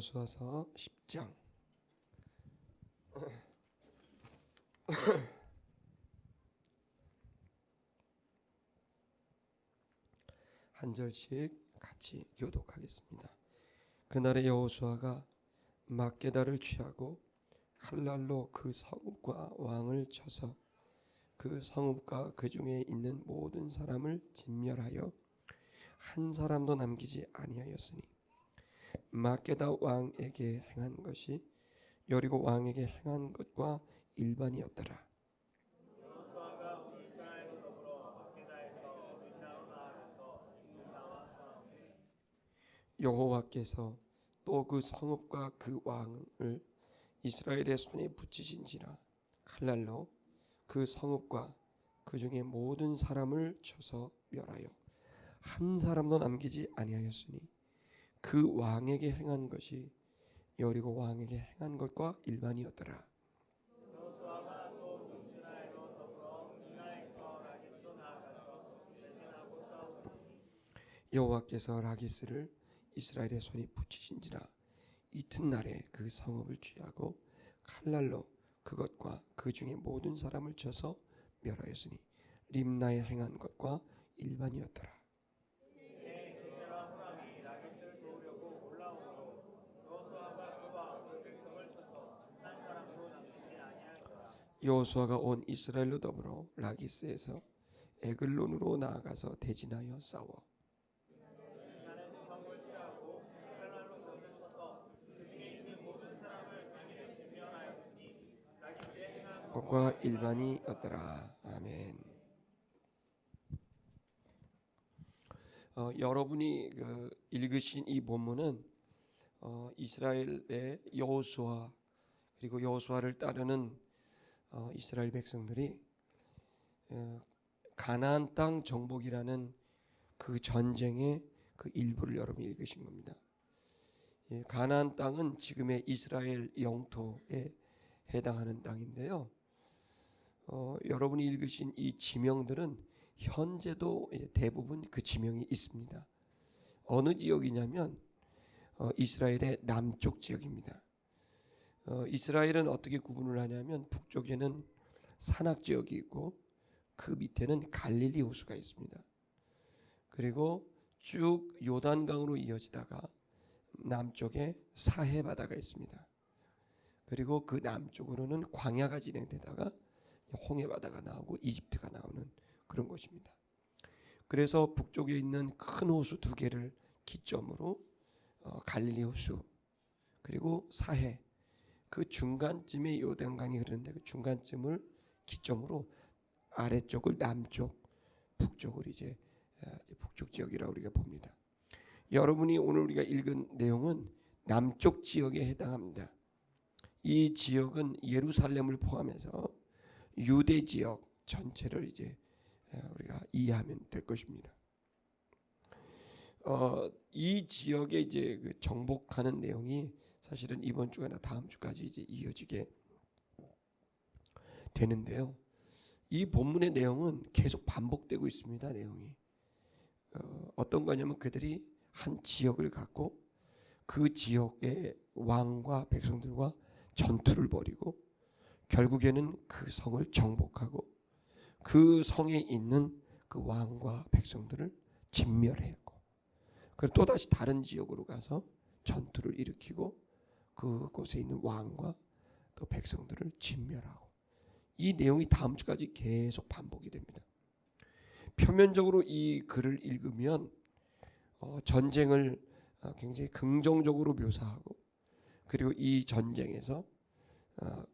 여호수아서 10장 한 절씩 같이 교독하겠습니다. 그날에 여호수아가 막게다를 취하고 칼날로 그 성읍과 왕을 쳐서 그 성읍과 그 중에 있는 모든 사람을 진멸하여 한 사람도 남기지 아니하였으니 막게다 왕에게 행한 것이 여리고 왕에게 행한 것과 일반이었더라. 여호와께서 또 그 성읍과 그 왕을 이스라엘의 손에 붙이신지라 칼날로 그 성읍과 그 중에 모든 사람을 쳐서 멸하여 한 사람도 남기지 아니하였으니 그 왕에게 행한 것이 여리고 왕에게 행한 것과 일반이었더라. 여호와께서 라기스를 이스라엘의 손에 붙이신지라 이튿날에 그 성읍을 취하고 칼날로 그것과 그 중에 모든 사람을 쳐서 멸하였으니 림나에 행한 것과 일반이었더라. 여호수아가 온 이스라엘로 더불어 라기스에서 에글론으로 나아가서 대진하여 싸워 것과 일반이었더라. 아멘. 여러분이 읽으신 이 본문은 이스라엘의 여호수아 그리고 여호수아를 따르는 이스라엘 백성들이 가나안 땅 정복이라는 그 전쟁의 그 일부를 여러분이 읽으신 겁니다. 가나안 땅은 지금의 이스라엘 영토에 해당하는 땅인데요. 여러분이 읽으신 이 지명들은 현재도 이제 대부분 그 지명이 있습니다. 어느 지역이냐면 이스라엘의 남쪽 지역입니다. 이스라엘은 어떻게 구분을 하냐면 북쪽에는 산악 지역이 있고 그 밑에는 갈릴리 호수가 있습니다. 그리고 쭉 요단강으로 이어지다가 남쪽에 사해 바다가 있습니다. 그리고 그 남쪽으로는 광야가 진행되다가 홍해 바다가 나오고 이집트가 나오는 그런 곳입니다. 그래서 북쪽에 있는 큰 호수 두 개를 기점으로 갈릴리 호수 그리고 사해 그 중간쯤에 요단강이 흐르는데 그 중간쯤을 기점으로 아래쪽을 남쪽, 북쪽을 이제 북쪽 지역이라고 우리가 봅니다. 여러분이 오늘 우리가 읽은 내용은 남쪽 지역에 해당합니다. 이 지역은 예루살렘을 포함해서 유대 지역 전체를 이제 우리가 이해하면 될 것입니다. 이 지역에 이제 그 정복하는 내용이 사실은 이번 주나 다음 주까지 이제 이어지게 되는데요. 이 본문의 내용은 계속 반복되고 있습니다. 내용이 어떤 거냐면 그들이 한 지역을 갖고 그 지역의 왕과 백성들과 전투를 벌이고 결국에는 그 성을 정복하고 그 성에 있는 그 왕과 백성들을 진멸했고 그리고 또다시 다른 지역으로 가서 전투를 일으키고 그곳에 있는 왕과 또 백성들을 진멸하고 이 내용이 다음 주까지 계속 반복이 됩니다. 표면적으로 이 글을 읽으면 전쟁을 굉장히 긍정적으로 묘사하고 그리고 이 전쟁에서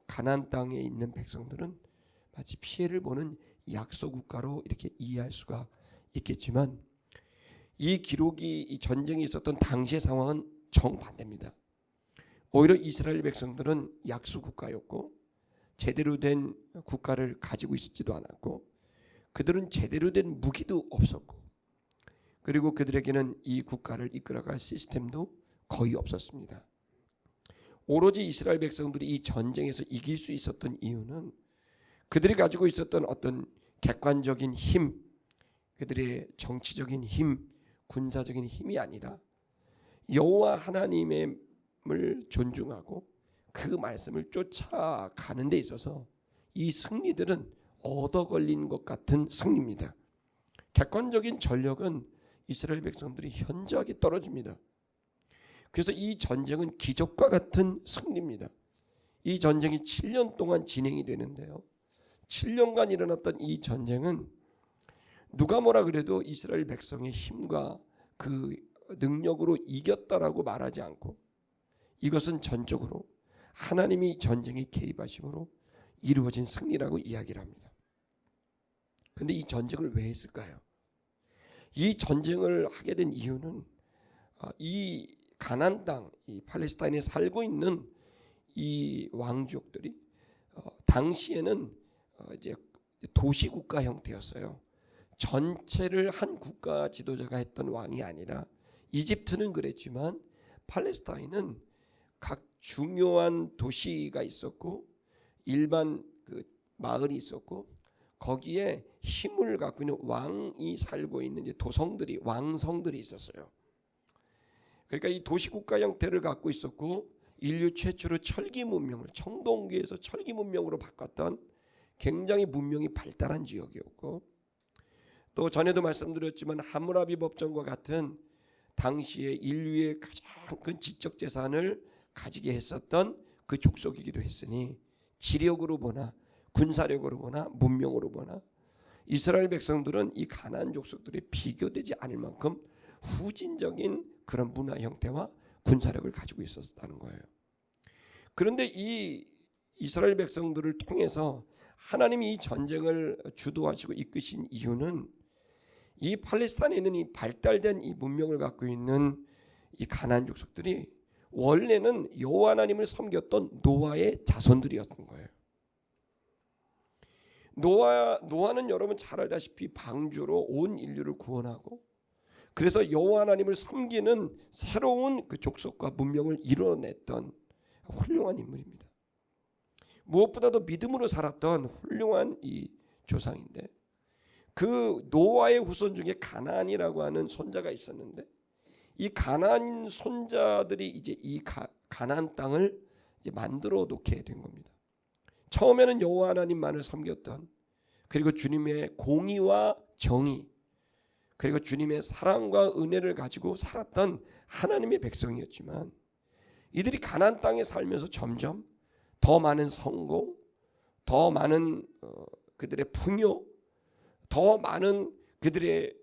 가나안 땅에 있는 백성들은 마치 피해를 보는 약소 국가로 이렇게 이해할 수가 있겠지만 이 기록이 이 전쟁이 있었던 당시의 상황은 정반대입니다. 오히려 이스라엘 백성들은 약소 국가였고 제대로 된 국가를 가지고 있지도 않았고 그들은 제대로 된 무기도 없었고 그리고 그들에게는 이 국가를 이끌어갈 시스템도 거의 없었습니다. 오로지 이스라엘 백성들이 이 전쟁에서 이길 수 있었던 이유는 그들이 가지고 있었던 어떤 객관적인 힘, 그들의 정치적인 힘, 군사적인 힘이 아니라 여호와 하나님의 말씀을 존중하고 그 말씀을 쫓아가는 데 있어서 이 승리들은 얻어 걸린 것 같은 승리입니다. 객관적인 전력은 이스라엘 백성들이 현저하게 떨어집니다. 그래서 이 전쟁은 기적과 같은 승리입니다. 이 전쟁이 7년 동안 진행이 되는데요. 7년간 일어났던 이 전쟁은 누가 뭐라 그래도 이스라엘 백성의 힘과 그 능력으로 이겼다라고 말하지 않고 이것은 전적으로 하나님이 전쟁에 개입하심으로 이루어진 승리라고 이야기를 합니다. 그런데 이 전쟁을 왜 했을까요? 이 전쟁을 하게 된 이유는 이 가나안 땅, 이 팔레스타인에 살고 있는 이 왕족들이 당시에는 이제 도시 국가 형태였어요. 전체를 한 국가 지도자가 했던 왕이 아니라 이집트는 그랬지만 팔레스타인은 각 중요한 도시가 있었고 일반 그 마을이 있었고 거기에 힘을 갖고 있는 왕이 살고 있는 이제 도성들이 왕성들이 있었어요. 그러니까 이 도시 국가 형태를 갖고 있었고 인류 최초로 철기 문명을 청동기에서 철기 문명으로 바꿨던 굉장히 문명이 발달한 지역이었고 또 전에도 말씀드렸지만 함무라비 법정과 같은 당시에 인류의 가장 큰 지적 재산을 가지게 했었던 그 족속이기도 했으니 지력으로 보나 군사력으로 보나 문명으로 보나 이스라엘 백성들은 이 가나안 족속들이 비교되지 않을 만큼 후진적인 그런 문화 형태와 군사력을 가지고 있었다는 거예요. 그런데 이 이스라엘 백성들을 통해서 하나님이 이 전쟁을 주도하시고 이끄신 이유는 이 팔레스타인에 있는 이 발달된 이 문명을 갖고 있는 이 가나안 족속들이 원래는 여호와 하나님을 섬겼던 노아의 자손들이었던 거예요. 노아는 여러분 잘 알다시피 방주로 온 인류를 구원하고 그래서 여호와 하나님을 섬기는 새로운 그 족속과 문명을 이뤄냈던 훌륭한 인물입니다. 무엇보다도 믿음으로 살았던 훌륭한 이 조상인데 그 노아의 후손 중에 가나안이라고 하는 손자가 있었는데 이 가나안 손자들이 이제 이 가나안 땅을 이제 만들어 놓게 된 겁니다. 처음에는 여호와 하나님만을 섬겼던 그리고 주님의 공의와 정의 그리고 주님의 사랑과 은혜를 가지고 살았던 하나님의 백성이었지만 이들이 가나안 땅에 살면서 점점 더 많은 성공, 더 많은 그들의 풍요, 더 많은 그들의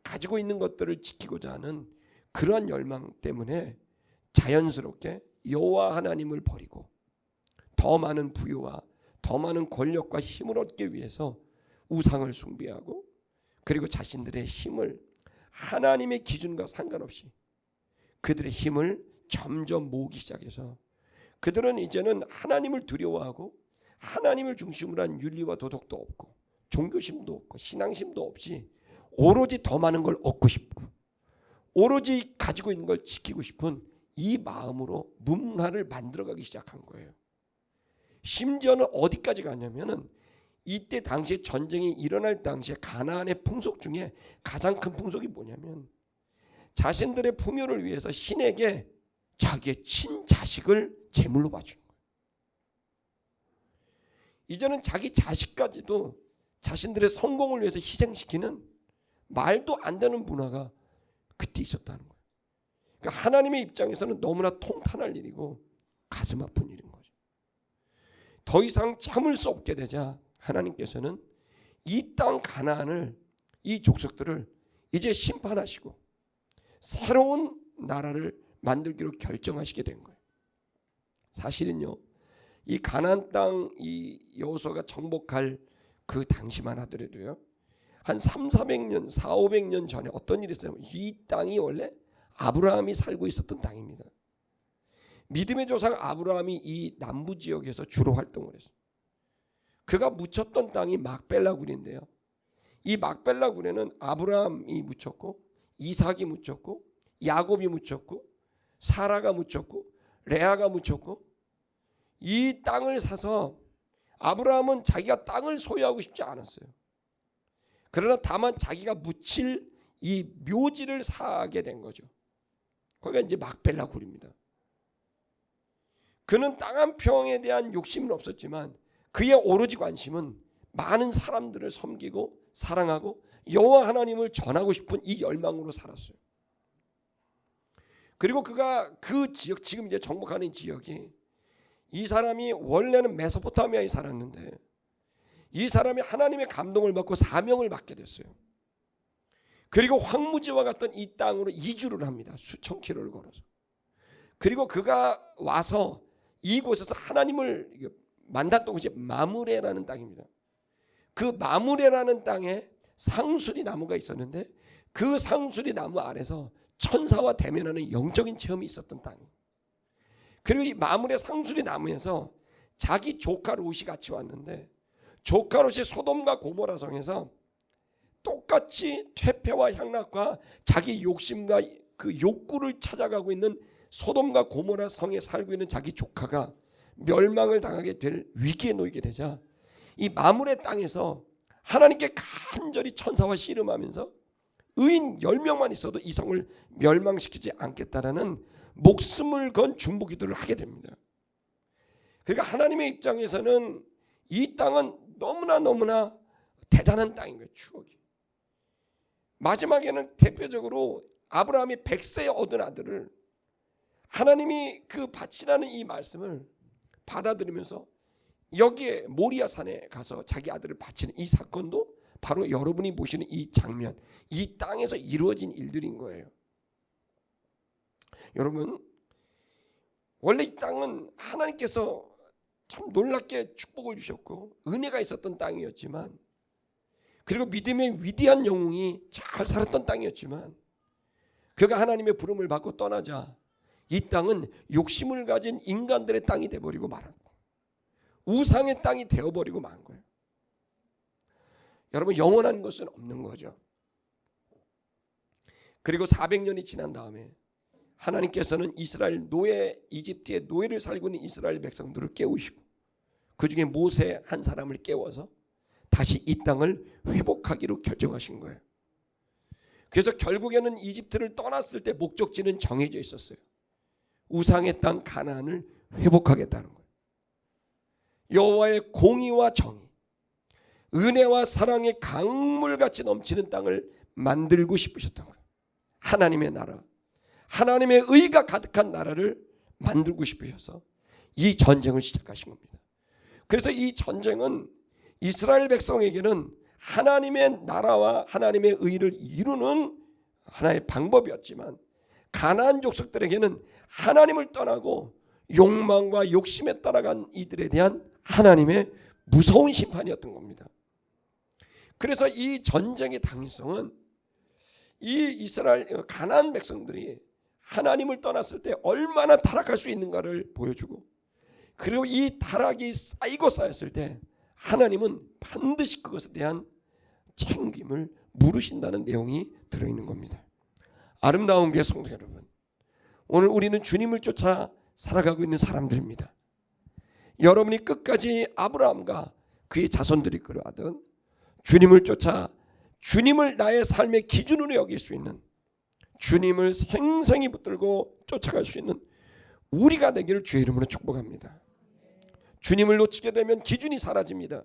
가지고 있는 것들을 지키고자 하는 그러한 열망 때문에 자연스럽게 여호와 하나님을 버리고 더 많은 부유와 더 많은 권력과 힘을 얻기 위해서 우상을 숭배하고 그리고 자신들의 힘을 하나님의 기준과 상관없이 그들의 힘을 점점 모으기 시작해서 그들은 이제는 하나님을 두려워하고 하나님을 중심으로 한 윤리와 도덕도 없고 종교심도 없고 신앙심도 없이 오로지 더 많은 걸 얻고 싶고 오로지 가지고 있는 걸 지키고 싶은 이 마음으로 문화를 만들어가기 시작한 거예요. 심지어는 어디까지 가냐면은 이때 당시에 전쟁이 일어날 당시에 가나안의 풍속 중에 가장 큰 풍속이 뭐냐면 자신들의 풍요를 위해서 신에게 자기의 친자식을 제물로 바주는 거예요. 이제는 자기 자식까지도 자신들의 성공을 위해서 희생시키는 말도 안 되는 문화가 그때 있었다는 거예요. 그러니까 하나님의 입장에서는 너무나 통탄할 일이고 가슴 아픈 일인 거죠. 더 이상 참을 수 없게 되자 하나님께서는 이 땅 가나안을 이 족속들을 이제 심판하시고 새로운 나라를 만들기로 결정하시게 된 거예요. 사실은요, 이 가나안 땅 이 여호수아가 정복할 그 당시만 하더라도요, 한 300~400년, 400~500년 전에 어떤 일이 있어요? 이 땅이 원래 아브라함이 살고 있었던 땅입니다. 믿음의 조상 아브라함이 이 남부 지역에서 주로 활동을 했어요. 그가 묻혔던 땅이 막벨라 굴인데요. 이 막벨라 굴에는 아브라함이 묻혔고 이삭이 묻혔고 야곱이 묻혔고 사라가 묻혔고 레아가 묻혔고 이 땅을 사서 아브라함은 자기가 땅을 소유하고 싶지 않았어요. 그러나 다만 자기가 묻힐 이 묘지를 사게 된 거죠. 거기가 이제 막벨라 굴입니다. 그는 땅 한 평에 대한 욕심은 없었지만 그의 오로지 관심은 많은 사람들을 섬기고 사랑하고 여호와 하나님을 전하고 싶은 이 열망으로 살았어요. 그리고 그가 그 지역, 지금 이제 정복하는 지역이, 이 사람이 원래는 메소포타미아에 살았는데 이 사람이 하나님의 감동을 받고 사명을 받게 됐어요. 그리고 황무지와 같던 이 땅으로 이주를 합니다. 수천 킬로를 걸어서. 그리고 그가 와서 이곳에서 하나님을 만났던 곳이 마므레라는 땅입니다. 그 마므레라는 땅에 상수리 나무가 있었는데 그 상수리 나무 아래서 천사와 대면하는 영적인 체험이 있었던 땅이에요. 그리고 이 마므레 상수리 나무에서 자기 조카 롯이 같이 왔는데, 조카 롯이 소돔과 고모라 성에서 똑같이 퇴폐와 향락과 자기 욕심과 그 욕구를 찾아가고 있는 소돔과 고모라 성에 살고 있는 자기 조카가 멸망을 당하게 될 위기에 놓이게 되자 이 마므레 땅에서 하나님께 간절히 천사와 씨름하면서 의인 10명만 있어도 이 성을 멸망시키지 않겠다라는 목숨을 건 중보기도를 하게 됩니다. 그러니까 하나님의 입장에서는 이 땅은 너무나 대단한 땅인 거예요. 추억이. 마지막에는 대표적으로 아브라함이 100세에 얻은 아들을 하나님이 그 바치라는 이 말씀을 받아들이면서 여기에 모리아 산에 가서 자기 아들을 바치는 이 사건도 바로 여러분이 보시는 이 장면, 이 땅에서 이루어진 일들인 거예요. 여러분, 원래 이 땅은 하나님께서 참 놀랍게 축복을 주셨고 은혜가 있었던 땅이었지만, 그리고 믿음의 위대한 영웅이 잘 살았던 땅이었지만, 그가 하나님의 부름을 받고 떠나자 이 땅은 욕심을 가진 인간들의 땅이 되어버리고 말한 거예요. 우상의 땅이 되어버리고 만 거예요. 여러분, 영원한 것은 없는 거죠. 그리고 400년이 지난 다음에 하나님께서는 이스라엘 노예, 이집트의 노예를 살고 있는 이스라엘 백성들을 깨우시고 그 중에 모세 한 사람을 깨워서 다시 이 땅을 회복하기로 결정하신 거예요. 그래서 결국에는 이집트를 떠났을 때 목적지는 정해져 있었어요. 우상의 땅 가나안을 회복하겠다는 거예요. 여호와의 공의와 정의, 은혜와 사랑의 강물같이 넘치는 땅을 만들고 싶으셨던 거예요. 하나님의 나라, 하나님의 의가 가득한 나라를 만들고 싶으셔서 이 전쟁을 시작하신 겁니다. 그래서 이 전쟁은 이스라엘 백성에게는 하나님의 나라와 하나님의 의를 이루는 하나의 방법이었지만, 가나안 족속들에게는 하나님을 떠나고 욕망과 욕심에 따라간 이들에 대한 하나님의 무서운 심판이었던 겁니다. 그래서 이 전쟁의 당위성은 이 이스라엘 가나안 백성들이 하나님을 떠났을 때 얼마나 타락할 수 있는가를 보여주고, 그리고 이 타락이 쌓이고 쌓였을 때 하나님은 반드시 그것에 대한 책임을 물으신다는 내용이 들어있는 겁니다. 아름다운 교회 성도 여러분, 오늘 우리는 주님을 쫓아 살아가고 있는 사람들입니다. 여러분이 끝까지 아브라함과 그의 자손들이 그러하던 주님을 쫓아 주님을 나의 삶의 기준으로 여길 수 있는, 주님을 생생히 붙들고 쫓아갈 수 있는 우리가 되기를 주의 이름으로 축복합니다. 주님을 놓치게 되면 기준이 사라집니다.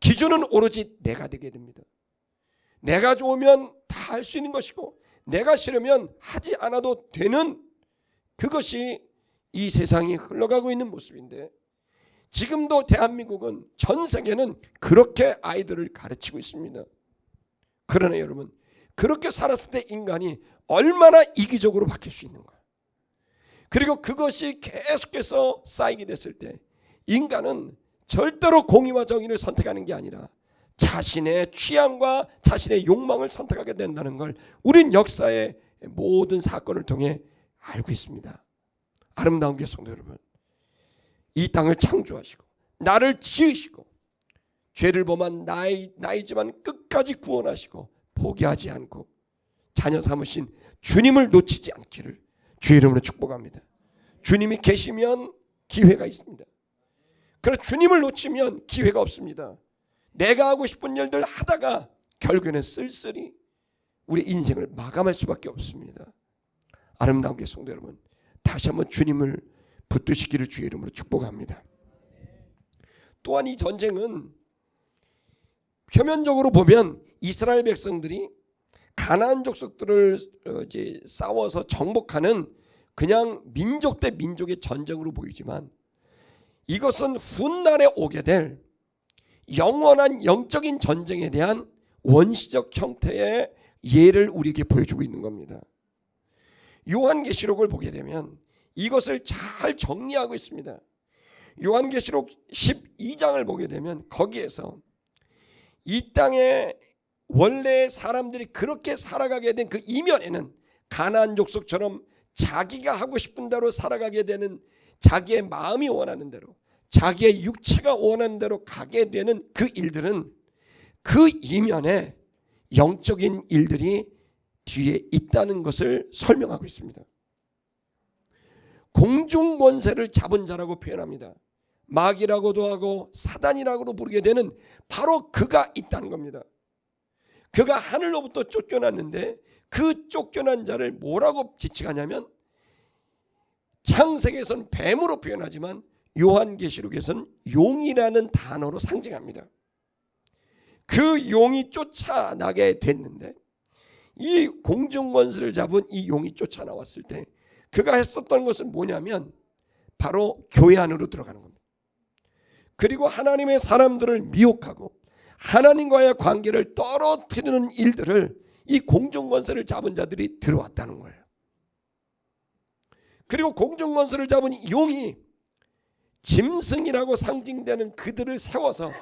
기준은 오로지 내가 되게 됩니다. 내가 좋으면 다 할 수 있는 것이고 내가 싫으면 하지 않아도 되는, 그것이 이 세상이 흘러가고 있는 모습인데, 지금도 대한민국은, 전 세계는 그렇게 아이들을 가르치고 있습니다. 그러나 여러분, 그렇게 살았을 때 인간이 얼마나 이기적으로 바뀔 수 있는가. 그리고 그것이 계속해서 쌓이게 됐을 때 인간은 절대로 공의와 정의를 선택하는 게 아니라 자신의 취향과 자신의 욕망을 선택하게 된다는 걸 우린 역사의 모든 사건을 통해 알고 있습니다. 아름다운 교회 성도 여러분, 이 땅을 창조하시고 나를 지으시고 죄를 범한 나이지만 끝까지 구원하시고 포기하지 않고 자녀 삼으신 주님을 놓치지 않기를 주의 이름으로 축복합니다. 주님이 계시면 기회가 있습니다. 그러나 주님을 놓치면 기회가 없습니다. 내가 하고 싶은 일들 하다가 결국에는 쓸쓸히 우리 인생을 마감할 수밖에 없습니다. 아름다운 성도 여러분, 다시 한번 주님을 붙드시기를 주의 이름으로 축복합니다. 또한 이 전쟁은 표면적으로 보면 이스라엘 백성들이 가나안 족속들을 이제 싸워서 정복하는 그냥 민족 대 민족의 전쟁으로 보이지만 이것은 훗날에 오게 될 영원한 영적인 전쟁에 대한 원시적 형태의 예를 우리에게 보여주고 있는 겁니다. 요한계시록을 보게 되면 이것을 잘 정리하고 있습니다. 요한계시록 12장을 보게 되면 거기에서 이 땅에 원래 사람들이 그렇게 살아가게 된 그 이면에는 가나안 족속처럼 자기가 하고 싶은 대로 살아가게 되는, 자기의 마음이 원하는 대로, 자기의 육체가 원하는 대로 가게 되는 그 일들은 그 이면에 영적인 일들이 뒤에 있다는 것을 설명하고 있습니다. 공중 권세를 잡은 자라고 표현합니다. 마귀라고도 하고 사단이라고도 부르게 되는 바로 그가 있다는 겁니다. 그가 하늘로부터 쫓겨났는데 그 쫓겨난 자를 뭐라고 지칭하냐면, 창세기에서는 뱀으로 표현하지만 요한계시록에서는 용이라는 단어로 상징합니다. 그 용이 쫓아나게 됐는데, 이 공중권세를 잡은 이 용이 쫓아나왔을 때 그가 했었던 것은 뭐냐면 바로 교회 안으로 들어가는 겁니다. 그리고 하나님의 사람들을 미혹하고 하나님과의 관계를 떨어뜨리는 일들을 이 공중권세를 잡은 자들이 들어왔다는 거예요. 그리고 공중권세를 잡은 용이 짐승이라고 상징되는 그들을 세워서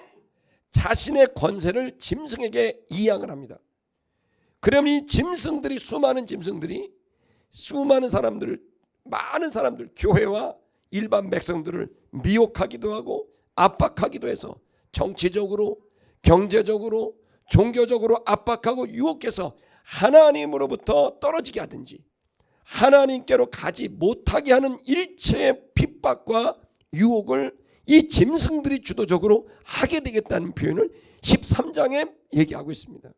자신의 권세를 짐승에게 이양을 합니다. 그러면 이 짐승들이, 수많은 짐승들이 수많은 사람들을, 많은 사람들, 교회와 일반 백성들을 미혹하기도 하고 압박하기도 해서 정치적으로, 경제적으로, 종교적으로 압박하고 유혹해서 하나님으로부터 떨어지게 하든지 하나님께로 가지 못하게 하는 일체의 핍박과 유혹을 이 짐승들이 주도적으로 하게 되겠다는 표현을 13장에 얘기하고 있습니다.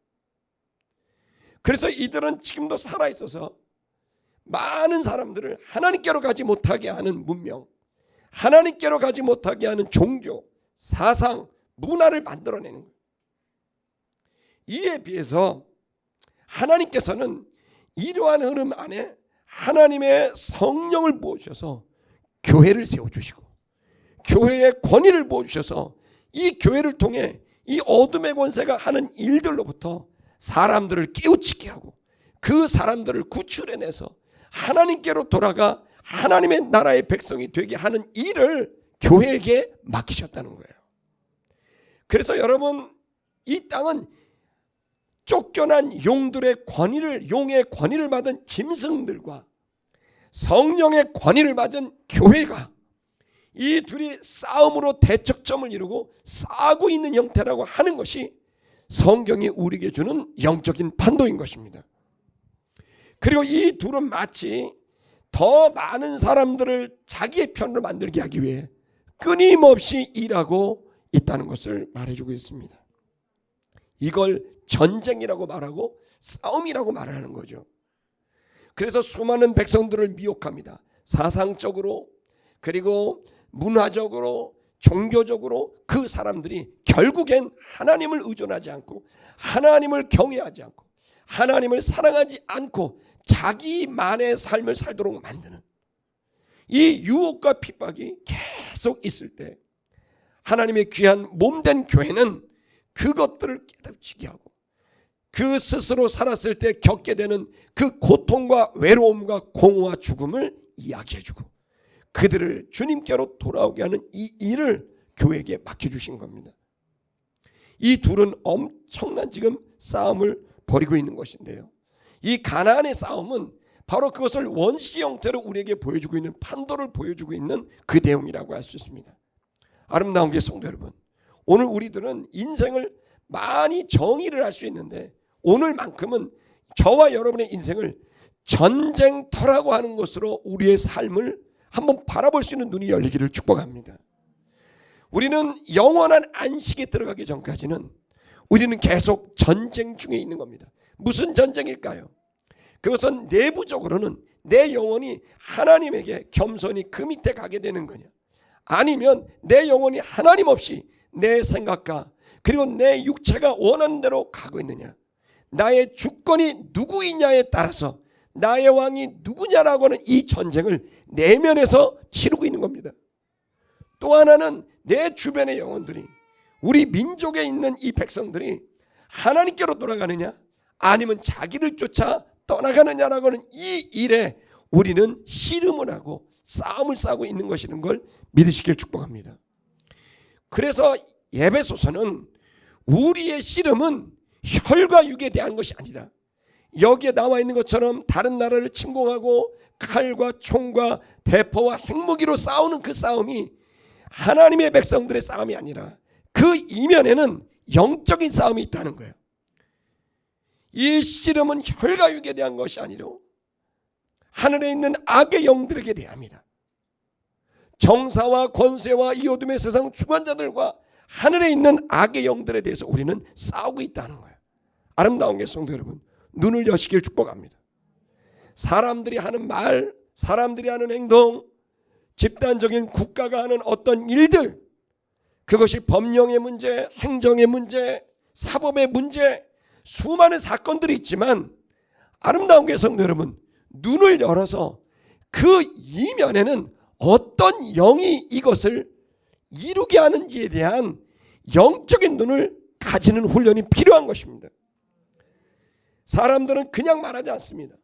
그래서 이들은 지금도 살아있어서 많은 사람들을 하나님께로 가지 못하게 하는 문명, 하나님께로 가지 못하게 하는 종교, 사상, 문화를 만들어내는 거예요. 이에 비해서 하나님께서는 이러한 흐름 안에 하나님의 성령을 부어주셔서 교회를 세워주시고 교회의 권위를 부어주셔서 이 교회를 통해 이 어둠의 권세가 하는 일들로부터 사람들을 깨우치게 하고 그 사람들을 구출해내서 하나님께로 돌아가 하나님의 나라의 백성이 되게 하는 일을 교회에게 맡기셨다는 거예요. 그래서 여러분, 이 땅은 쫓겨난 용들의 권위를, 용의 권위를 받은 짐승들과 성령의 권위를 받은 교회가 이 둘이 싸움으로 대척점을 이루고 싸우고 있는 형태라고 하는 것이 성경이 우리에게 주는 영적인 판도인 것입니다. 그리고 이 둘은 마치 더 많은 사람들을 자기의 편으로 만들게 하기 위해 끊임없이 일하고 있다는 것을 말해주고 있습니다. 이걸 전쟁이라고 말하고 싸움이라고 말하는 거죠. 그래서 수많은 백성들을 미혹합니다. 사상적으로, 그리고 문화적으로, 종교적으로 그 사람들이 결국엔 하나님을 의존하지 않고 하나님을 경외하지 않고 하나님을 사랑하지 않고 자기만의 삶을 살도록 만드는 이 유혹과 핍박이 계속 있을 때 하나님의 귀한 몸된 교회는 그것들을 깨닫게 하고 그 스스로 살았을 때 겪게 되는 그 고통과 외로움과 공허와 죽음을 이야기해주고 그들을 주님께로 돌아오게 하는 이 일을 교회에게 맡겨주신 겁니다. 이 둘은 엄청난 지금 싸움을 벌이고 있는 것인데요, 이 가나안의 싸움은 바로 그것을 원시 형태로 우리에게 보여주고 있는, 판도를 보여주고 있는 그 내용이라고 할 수 있습니다. 아름다운 게 성도 여러분, 오늘 우리들은 인생을 많이 정의를 할 수 있는데 오늘만큼은 저와 여러분의 인생을 전쟁터라고 하는 것으로 우리의 삶을 한번 바라볼 수 있는 눈이 열리기를 축복합니다. 우리는 영원한 안식에 들어가기 전까지는 우리는 계속 전쟁 중에 있는 겁니다. 무슨 전쟁일까요? 그것은 내부적으로는 내 영혼이 하나님에게 겸손히 그 밑에 가게 되는 거냐, 아니면 내 영혼이 하나님 없이 내 생각과 그리고 내 육체가 원하는 대로 가고 있느냐. 나의 주권이 누구이냐에 따라서 나의 왕이 누구냐라고 하는 이 전쟁을 내면에서 치르고 있는 겁니다. 또 하나는 내 주변의 영혼들이, 우리 민족에 있는 이 백성들이 하나님께로 돌아가느냐 아니면 자기를 쫓아 떠나가느냐라고 하는 이 일에 우리는 씨름을 하고 싸움을 싸고 있는 것이라는 걸 믿으시길 축복합니다. 그래서 에베소서는 우리의 씨름은 혈과 육에 대한 것이 아니다. 여기에 나와 있는 것처럼 다른 나라를 침공하고 칼과 총과 대포와 핵무기로 싸우는 그 싸움이 하나님의 백성들의 싸움이 아니라 그 이면에는 영적인 싸움이 있다는 거예요. 이 씨름은 혈과 육에 대한 것이 아니라 하늘에 있는 악의 영들에게 대합니다. 정사와 권세와 이 어둠의 세상 주관자들과 하늘에 있는 악의 영들에 대해서 우리는 싸우고 있다는 거예요. 아름다운 게 성도 여러분, 눈을 여시길 축복합니다. 사람들이 하는 말, 사람들이 하는 행동, 집단적인 국가가 하는 어떤 일들, 그것이 법령의 문제, 행정의 문제, 사법의 문제, 수많은 사건들이 있지만 아름다운 게 성도 여러분, 눈을 열어서 그 이면에는 어떤 영이 이것을 이루게 하는지에 대한 영적인 눈을 가지는 훈련이 필요한 것입니다. 사람들은 그냥 말하지 않습니다.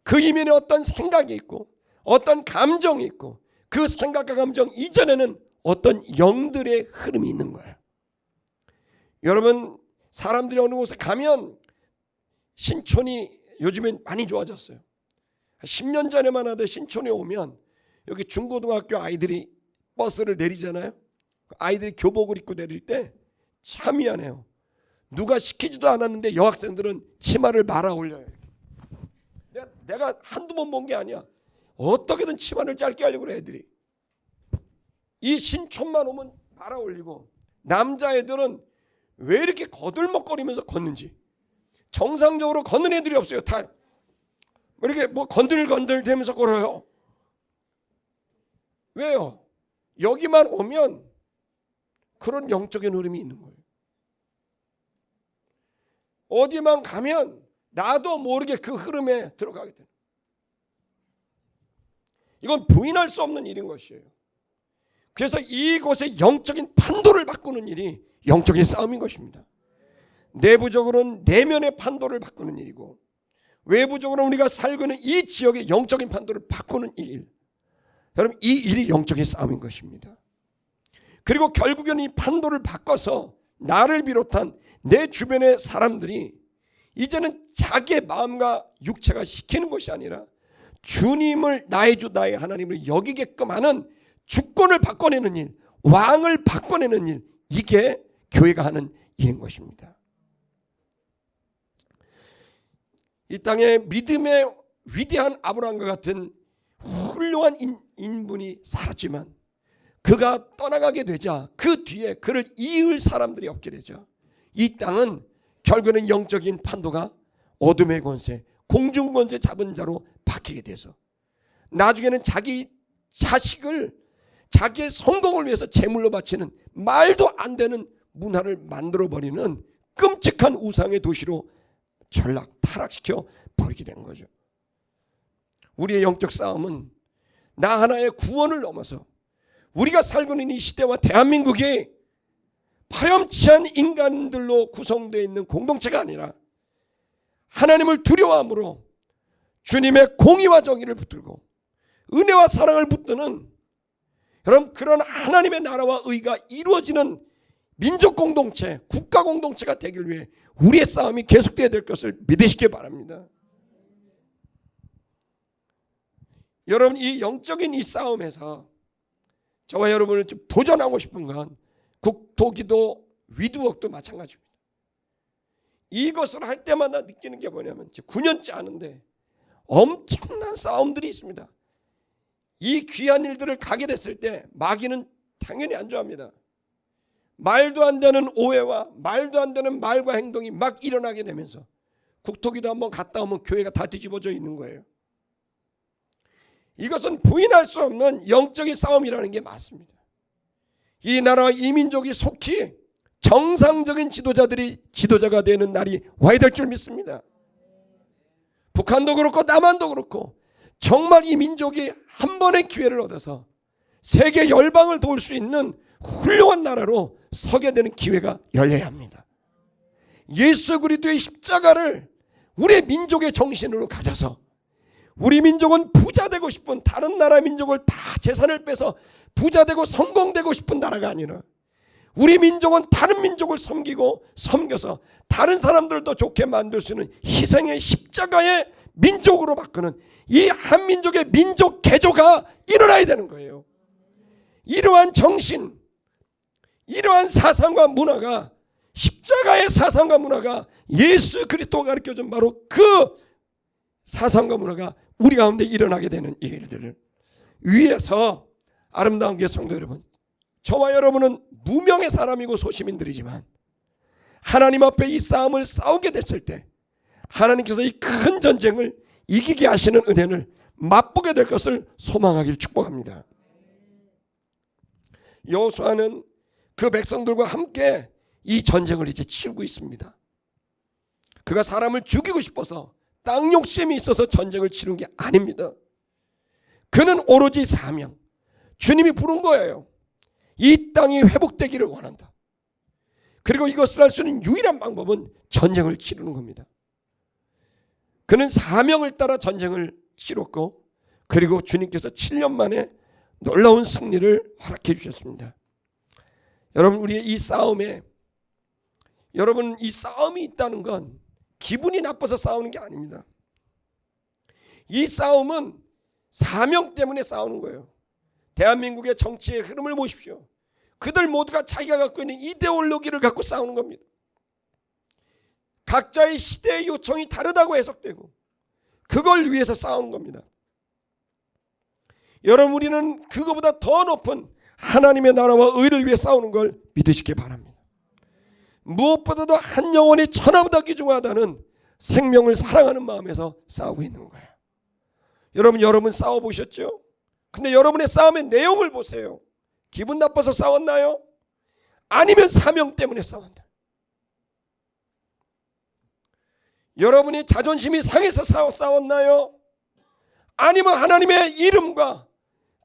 그 이면에 어떤 생각이 있고 어떤 감정이 있고 그 생각과 감정 이전에는 어떤 영들의 흐름이 있는 거예요. 여러분, 사람들이 어느 곳에 가면 신촌이 요즘엔 많이 좋아졌어요. 10년 전에만 하던 신촌에 오면 여기 중고등학교 아이들이 버스를 내리잖아요. 아이들이 교복을 입고 내릴 때 참 미안해요. 누가 시키지도 않았는데 여학생들은 치마를 말아 올려요. 내가 한두 번 본 게 아니야. 어떻게든 치마를 짧게 하려고 그래 애들이. 이 신촌만 오면 말아 올리고, 남자애들은 왜 이렇게 거들먹거리면서 걷는지, 정상적으로 걷는 애들이 없어요. 다 이렇게 뭐 건들건들 대면서 걸어요. 왜요? 여기만 오면 그런 영적인 흐름이 있는 거예요. 어디만 가면 나도 모르게 그 흐름에 들어가게 돼요. 이건 부인할 수 없는 일인 것이에요. 그래서 이곳의 영적인 판도를 바꾸는 일이 영적인 싸움인 것입니다. 내부적으로는 내면의 판도를 바꾸는 일이고, 외부적으로 우리가 살고 있는 이 지역의 영적인 판도를 바꾸는 일, 여러분 이 일이 영적인 싸움인 것입니다. 그리고 결국에는 이 판도를 바꿔서 나를 비롯한 내 주변의 사람들이 이제는 자기의 마음과 육체가 시키는 것이 아니라 주님을 나의 주 나의 하나님을 여기게끔 하는 주권을 바꿔내는 일, 왕을 바꿔내는 일, 이게 교회가 하는 일인 것입니다. 이 땅에 믿음의 위대한 아브라함과 같은 훌륭한 인분이 살았지만 그가 떠나가게 되자 그 뒤에 그를 이을 사람들이 없게 되죠. 이 땅은 결국에는 영적인 판도가 어둠의 권세, 공중 권세 잡은 자로 바뀌게 돼서 나중에는 자기 자식을 자기의 성공을 위해서 제물로 바치는 말도 안 되는 문화를 만들어버리는 끔찍한 우상의 도시로 타락시켜 버리게 된 거죠. 우리의 영적 싸움은 나 하나의 구원을 넘어서 우리가 살고 있는 이 시대와 대한민국이 파렴치한 인간들로 구성되어 있는 공동체가 아니라 하나님을 두려워함으로 주님의 공의와 정의를 붙들고 은혜와 사랑을 붙드는, 여러분 그런 하나님의 나라와 의가 이루어지는 민족 공동체, 국가 공동체가 되길 위해 우리의 싸움이 계속되어야 될 것을 믿으시기 바랍니다. 여러분 이 영적인 이 싸움에서 저와 여러분을 좀 도전하고 싶은 건 국토기도 위두웍도 마찬가지입니다. 이것을 할 때마다 느끼는 게 뭐냐면 9년째 하는데 엄청난 싸움들이 있습니다. 이 귀한 일들을 가게 됐을 때 마귀는 당연히 안 좋아합니다. 말도 안 되는 오해와 말도 안 되는 말과 행동이 막 일어나게 되면서 국토기도 한번 갔다 오면 교회가 다 뒤집어져 있는 거예요. 이것은 부인할 수 없는 영적인 싸움이라는 게 맞습니다. 이 나라와 이 민족이 속히 정상적인 지도자가 되는 날이 와야 될 줄 믿습니다. 북한도 그렇고 남한도 그렇고 정말 이 민족이 한 번의 기회를 얻어서 세계 열방을 도울 수 있는 훌륭한 나라로 서게 되는 기회가 열려야 합니다. 예수 그리스도의 십자가를 우리의 민족의 정신으로 가져서 우리 민족은 부자 되고 싶은, 다른 나라 민족을 다 재산을 빼서 부자 되고 성공되고 싶은 나라가 아니라 우리 민족은 다른 민족을 섬겨서 다른 사람들도 좋게 만들 수 있는 희생의 십자가의 민족으로 바꾸는 이 한민족의 민족 개조가 일어나야 되는 거예요. 이러한 정신, 이러한 사상과 문화가, 십자가의 사상과 문화가 예수 그리스도가 가르쳐준 바로 그 사상과 문화가 우리 가운데 일어나게 되는 이 일들을 위해서, 아름다운 교회 성도 여러분, 저와 여러분은 무명의 사람이고 소시민들이지만 하나님 앞에 이 싸움을 싸우게 됐을 때 하나님께서 이 큰 전쟁을 이기게 하시는 은혜를 맛보게 될 것을 소망하기를 축복합니다. 여호수아는 그 백성들과 함께 이 전쟁을 이제 치르고 있습니다. 그가 사람을 죽이고 싶어서 땅 욕심이 있어서 전쟁을 치른 게 아닙니다. 그는 오로지 사명, 주님이 부른 거예요. 이 땅이 회복되기를 원한다. 그리고 이것을 할 수 있는 유일한 방법은 전쟁을 치르는 겁니다. 그는 사명을 따라 전쟁을 치렀고, 그리고 주님께서 7년 만에 놀라운 승리를 허락해 주셨습니다. 여러분, 우리의 이 싸움에, 여러분, 이 싸움이 있다는 건 기분이 나빠서 싸우는 게 아닙니다. 이 싸움은 사명 때문에 싸우는 거예요. 대한민국의 정치의 흐름을 보십시오. 그들 모두가 자기가 갖고 있는 이데올로기를 갖고 싸우는 겁니다. 각자의 시대의 요청이 다르다고 해석되고 그걸 위해서 싸우는 겁니다. 여러분, 우리는 그거보다 더 높은 하나님의 나라와 의를 위해 싸우는 걸 믿으시기 바랍니다. 무엇보다도 한 영혼이 천하보다 귀중하다는 생명을 사랑하는 마음에서 싸우고 있는 거예요. 여러분 싸워보셨죠? 근데 여러분의 싸움의 내용을 보세요. 기분 나빠서 싸웠나요? 아니면 사명 때문에 싸웠나요? 여러분이 자존심이 상해서 싸웠나요? 아니면 하나님의 이름과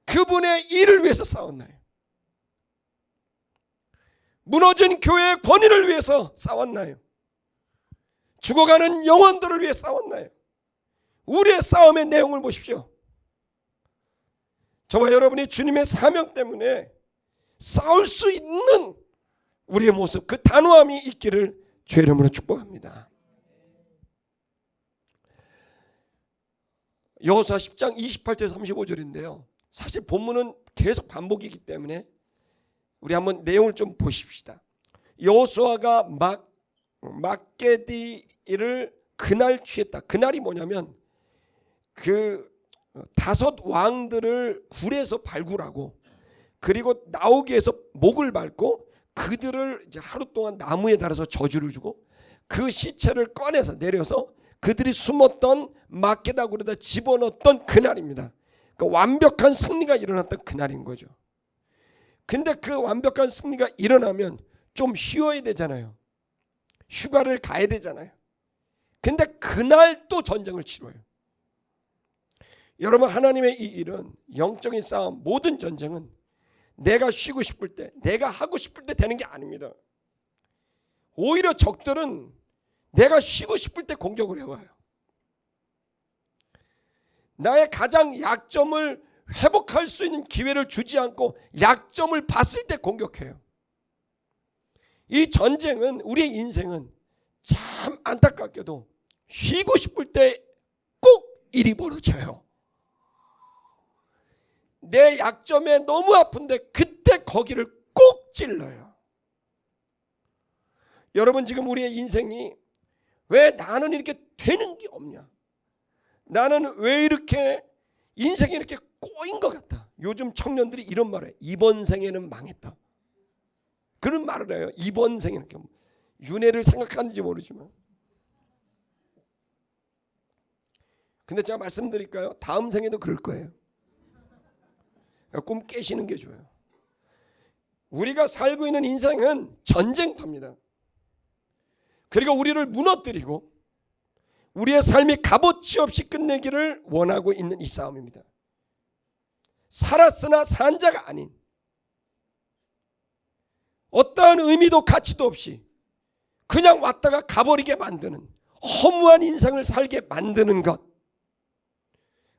그분의 일을 위해서 싸웠나요? 무너진 교회의 권위를 위해서 싸웠나요? 죽어가는 영혼들을 위해 싸웠나요? 우리의 싸움의 내용을 보십시오. 저와 여러분이 주님의 사명 때문에 싸울 수 있는 우리의 모습, 그 단호함이 있기를 주의 이름으로 축복합니다. 여호수아 10장 28절 35절인데요. 사실 본문은 계속 반복이기 때문에 우리 한번 내용을 좀 보십시다. 여호수아가 막게디를 그날 취했다. 그날이 뭐냐면 그 5 왕들을 굴에서 발굴하고 그리고 나오게 해서 목을 밟고 그들을 이제 하루 동안 나무에 달아서 저주를 주고 그 시체를 꺼내서 내려서 그들이 숨었던 마케다 굴에다 집어넣었던 그날입니다. 그러니까 완벽한 승리가 일어났던 그날인 거죠. 근데 그 완벽한 승리가 일어나면 좀 쉬어야 되잖아요. 휴가를 가야 되잖아요. 근데 그날 또 전쟁을 치러요. 여러분, 하나님의 이 일은 영적인 싸움, 모든 전쟁은 내가 쉬고 싶을 때, 내가 하고 싶을 때 되는 게 아닙니다. 오히려 적들은 내가 쉬고 싶을 때 공격을 해와요. 나의 가장 약점을 회복할 수 있는 기회를 주지 않고 약점을 봤을 때 공격해요. 이 전쟁은, 우리의 인생은 참 안타깝게도 쉬고 싶을 때 꼭 일이 벌어져요. 내 약점에 너무 아픈데 그때 거기를 꼭 찔러요. 여러분, 지금 우리의 인생이 왜 나는 이렇게 되는 게 없냐? 나는 왜 이렇게 인생이 이렇게 꼬인 것 같다? 요즘 청년들이 이런 말을 해요. 이번 생에는 망했다. 그런 말을 해요. 이번 생에는. 윤회를 생각하는지 모르지만. 근데 제가 말씀드릴까요? 다음 생에도 그럴 거예요. 꿈 깨시는 게 좋아요. 우리가 살고 있는 인생은 전쟁터입니다. 그리고 우리를 무너뜨리고 우리의 삶이 값어치 없이 끝내기를 원하고 있는 이 싸움입니다. 살았으나 산 자가 아닌, 어떠한 의미도 가치도 없이 그냥 왔다가 가버리게 만드는 허무한 인생을 살게 만드는 것,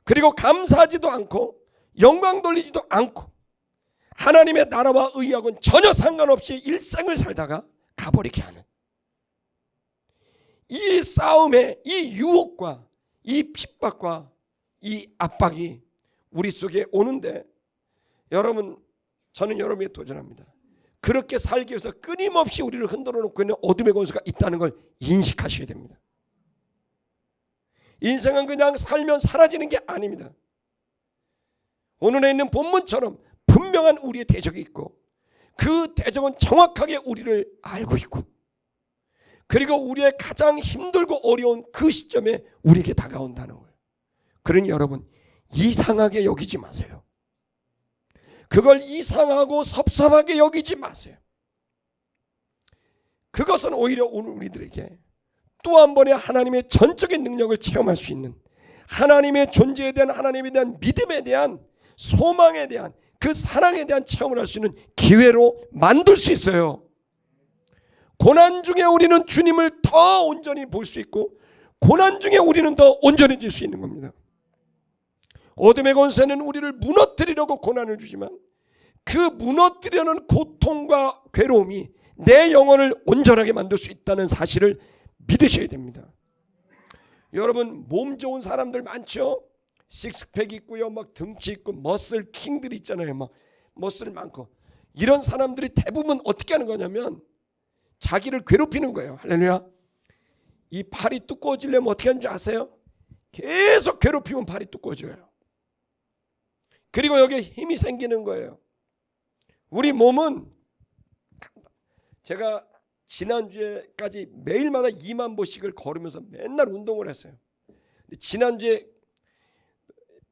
그리고 감사하지도 않고 영광 돌리지도 않고 하나님의 나라와 의하고는 전혀 상관없이 일생을 살다가 가버리게 하는 이 싸움의 이 유혹과 이 핍박과 이 압박이 우리 속에 오는데, 여러분, 저는 여러분에 도전합니다. 그렇게 살기 위해서 끊임없이 우리를 흔들어 놓고 있는 어둠의 권세가 있다는 걸 인식하셔야 됩니다. 인생은 그냥 살면 사라지는 게 아닙니다. 오늘에 있는 본문처럼 분명한 우리의 대적이 있고, 그 대적은 정확하게 우리를 알고 있고, 그리고 우리의 가장 힘들고 어려운 그 시점에 우리에게 다가온다는 거예요. 그러니 여러분, 이상하게 여기지 마세요. 그걸 이상하고 섭섭하게 여기지 마세요. 그것은 오히려 오늘 우리들에게 또 한 번의 하나님의 전적인 능력을 체험할 수 있는, 하나님의 존재에 대한, 하나님에 대한 믿음에 대한, 소망에 대한, 그 사랑에 대한 체험을 할 수 있는 기회로 만들 수 있어요. 고난 중에 우리는 주님을 더 온전히 볼 수 있고, 고난 중에 우리는 더 온전해질 수 있는 겁니다. 어둠의 권세는 우리를 무너뜨리려고 고난을 주지만, 그 무너뜨리려는 고통과 괴로움이 내 영혼을 온전하게 만들 수 있다는 사실을 믿으셔야 됩니다. 여러분, 몸 좋은 사람들 많죠? 식스팩 있고요, 막 등치 있고 머슬 킹들 있잖아요. 막 머슬 많고. 이런 사람들이 대부분 어떻게 하는 거냐면 자기를 괴롭히는 거예요. 할렐루야. 이 팔이 두꺼워지려면 어떻게 하는 줄 아세요? 계속 괴롭히면 팔이 두꺼워져요. 그리고 여기에 힘이 생기는 거예요. 우리 몸은, 제가 지난주에까지 매일마다 2만 보씩을 걸으면서 맨날 운동을 했어요. 근데 지난주에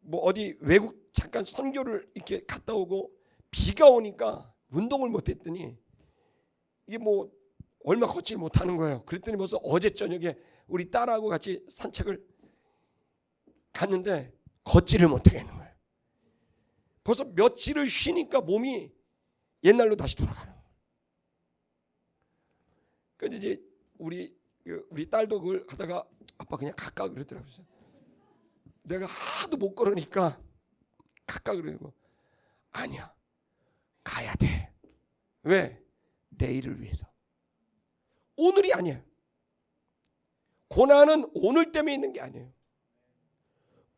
뭐 어디 외국 잠깐 선교를 이렇게 갔다 오고 비가 오니까 운동을 못했더니 이게 뭐 얼마 걷지 못하는 거예요. 그랬더니 벌써 어제 저녁에 우리 딸하고 같이 산책을 갔는데 걷지를 못하겠는 거예요. 벌써 며칠을 쉬니까 몸이 옛날로 다시 돌아가는 거예요. 그래서 이제 우리 딸도 그걸 하다가 아빠 그냥 갈까 그러더라고요. 내가 하도 못 걸으니까 갈까 그러고, 아니야, 가야 돼. 왜? 내일을 위해서. 오늘이 아니야. 고난은 오늘 때문에 있는 게 아니에요.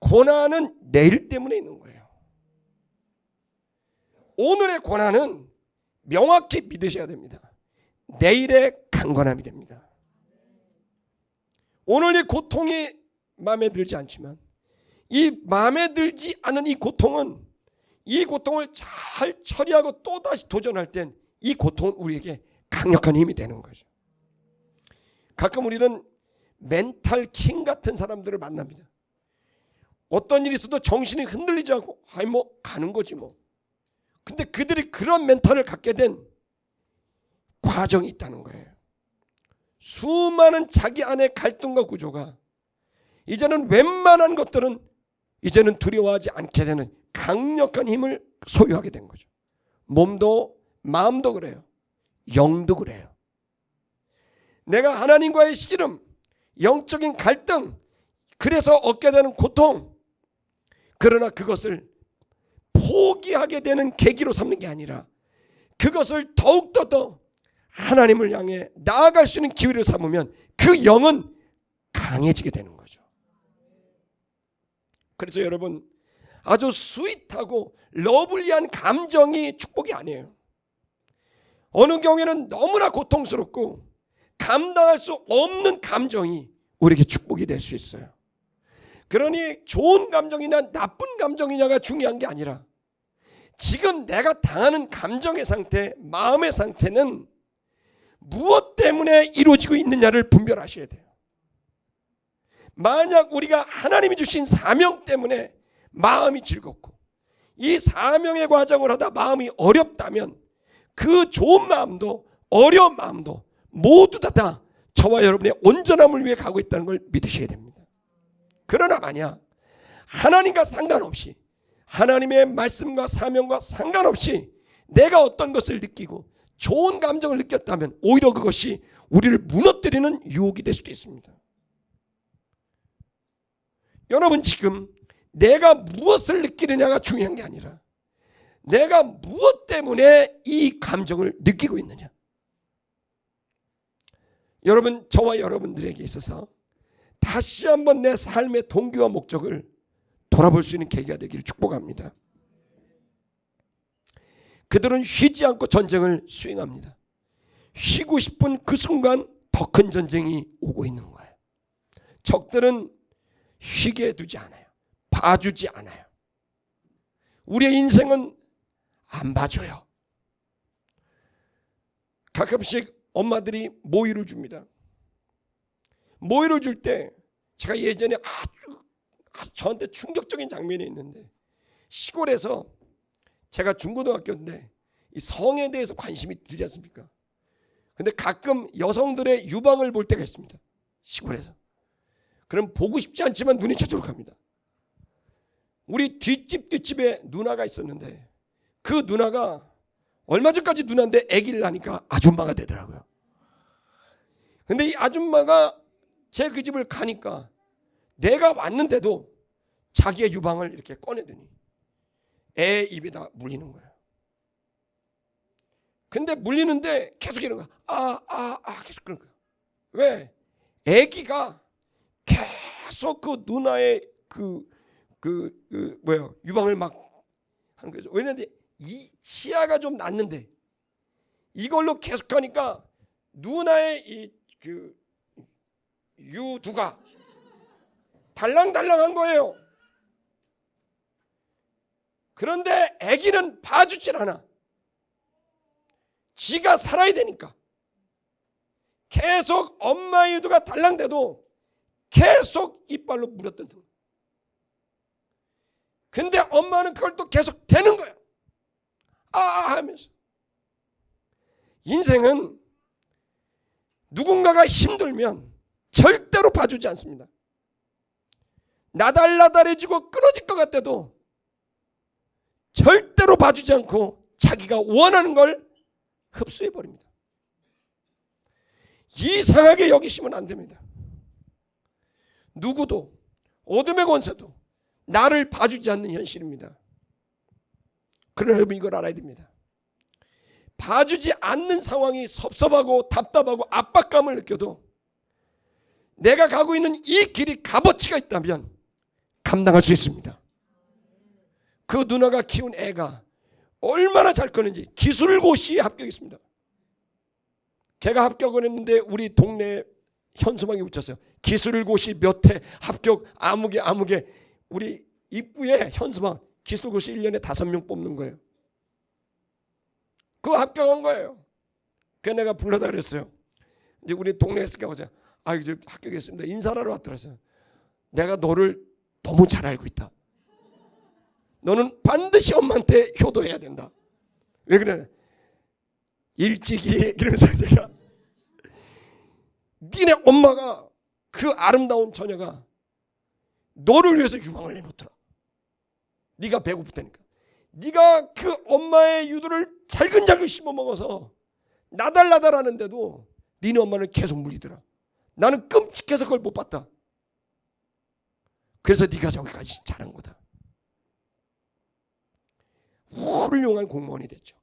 고난은 내일 때문에 있는 거예요. 오늘의 고난은 명확히 믿으셔야 됩니다. 내일의 강건함이 됩니다. 오늘 이 고통이 마음에 들지 않지만, 이 마음에 들지 않은 이 고통을 잘 처리하고 또다시 도전할 땐 이 고통은 우리에게 강력한 힘이 되는 거죠. 가끔 우리는 멘탈 킹 같은 사람들을 만납니다. 어떤 일이 있어도 정신이 흔들리지 않고 아이 뭐 가는 거지 뭐. 근데 그들이 그런 멘탈을 갖게 된 과정이 있다는 거예요. 수많은 자기 안의 갈등과 구조가 이제는 웬만한 것들은 이제는 두려워하지 않게 되는 강력한 힘을 소유하게 된 거죠. 몸도 마음도 그래요. 영도 그래요. 내가 하나님과의 씨름, 영적인 갈등, 그래서 얻게 되는 고통, 그러나 그것을 포기하게 되는 계기로 삼는 게 아니라 그것을 더욱더 더 하나님을 향해 나아갈 수 있는 기회를 삼으면 그 영은 강해지게 되는 거죠. 그래서 여러분, 아주 스윗하고 러블리한 감정이 축복이 아니에요. 어느 경우에는 너무나 고통스럽고 감당할 수 없는 감정이 우리에게 축복이 될 수 있어요. 그러니 좋은 감정이냐 나쁜 감정이냐가 중요한 게 아니라 지금 내가 당하는 감정의 상태, 마음의 상태는 무엇 때문에 이루어지고 있느냐를 분별하셔야 돼요. 만약 우리가 하나님이 주신 사명 때문에 마음이 즐겁고 이 사명의 과정을 하다 마음이 어렵다면 그 좋은 마음도 어려운 마음도 모두 다 저와 여러분의 온전함을 위해 가고 있다는 걸 믿으셔야 됩니다. 그러나 만약 하나님과 상관없이, 하나님의 말씀과 사명과 상관없이 내가 어떤 것을 느끼고 좋은 감정을 느꼈다면 오히려 그것이 우리를 무너뜨리는 유혹이 될 수도 있습니다. 여러분, 지금 내가 무엇을 느끼느냐가 중요한 게 아니라 내가 무엇 때문에 이 감정을 느끼고 있느냐. 여러분, 저와 여러분들에게 있어서 다시 한번 내 삶의 동기와 목적을 돌아볼 수 있는 계기가 되기를 축복합니다. 그들은 쉬지 않고 전쟁을 수행합니다. 쉬고 싶은 그 순간 더 큰 전쟁이 오고 있는 거예요. 적들은 쉬게 두지 않아요. 봐주지 않아요. 우리의 인생은 안 봐줘요. 가끔씩 엄마들이 모이를 줍니다. 모이를 줄 때 제가 예전에 아주 저한테 충격적인 장면이 있는데, 시골에서 제가 중고등학교인데 이 성에 대해서 관심이 들지 않습니까? 근데 가끔 여성들의 유방을 볼 때가 있습니다. 시골에서. 그럼 보고 싶지 않지만 눈이 저절로 갑니다. 우리 뒷집에 누나가 있었는데 그 누나가 얼마 전까지 누나인데 아기를 낳으니까 아줌마가 되더라고요. 근데 이 아줌마가 제 그 집을 가니까 내가 왔는데도 자기의 유방을 이렇게 꺼내더니 애 입에다 물리는 거예요. 근데 물리는데 계속 이런 거야. 계속 그런 거야. 왜? 아기가 계속 그 누나의 유방을 막 하는 거죠. 왜냐하면 이 치아가 좀 났는데 이걸로 계속하니까 누나의 이 유두가 달랑달랑한 거예요. 그런데 아기는 봐주질 않아. 지가 살아야 되니까 계속 엄마의 유두가 달랑대도 계속 이빨로 물었던 등. 근데 엄마는 그걸 또 계속 대는 거야. 하면서. 인생은 누군가가 힘들면 절대로 봐주지 않습니다. 나달나달해지고 끊어질 것 같아도 절대로 봐주지 않고 자기가 원하는 걸 흡수해버립니다. 이상하게 여기시면 안 됩니다. 누구도, 어둠의 권세도 나를 봐주지 않는 현실입니다. 그러나 여러분, 이걸 알아야 됩니다. 봐주지 않는 상황이 섭섭하고 답답하고 압박감을 느껴도 내가 가고 있는 이 길이 값어치가 있다면 감당할 수 있습니다. 그 누나가 키운 애가 얼마나 잘 컸는지 기술고시에 합격했습니다. 걔가 합격을 했는데 우리 동네 현수막에 붙였어요. 기술고시 몇 회 합격 아무개 우리 입구에 현수막 기술고시 1년에 5명 뽑는 거예요. 그거 합격한 거예요. 그래서 내가 불러다 그랬어요. 이제 우리 동네에 있으니까 보자. 이제 합격했습니다. 인사하러 왔더라고요. 내가 너를 너무 잘 알고 있다. 너는 반드시 엄마한테 효도해야 된다. 왜 그래? 일찍이 이러면서 제가 니네 엄마가 그 아름다운 처녀가 너를 위해서 유방을 내놓더라. 네가 배고프다니까. 네가 그 엄마의 유두를 잘근잘근 씹어먹어서 나달나달하는데도 니네 엄마는 계속 물리더라. 나는 끔찍해서 그걸 못 봤다. 그래서 네가 저기까지 자란 거다. 훌륭한 공무원이 됐죠.